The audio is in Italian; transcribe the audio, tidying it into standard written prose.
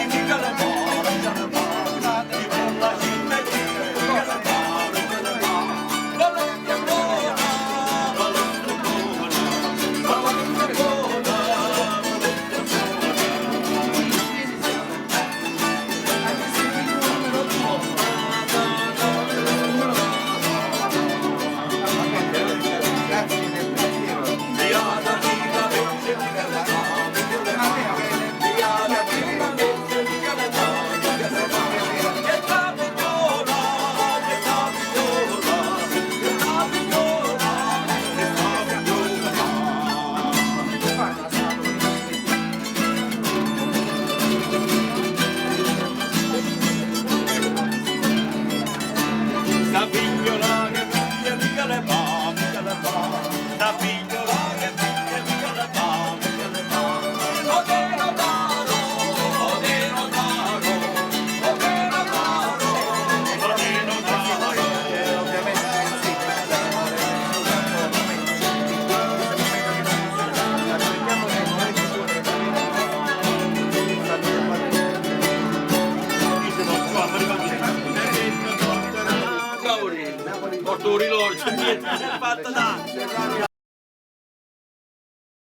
mica le moro, mica le moro, di bella città, mica le moro, mica le moro, la vecchia buona, la vecchia buona, la vecchia buona, sta pignola che piglia, mica le va, mica le va. Sta pignola che piglia, mica le va, mica le va. Odeno daro, odeno daro, odeno daro, odeno daro. Napoli, porto un rilorcio, niente, fatta da.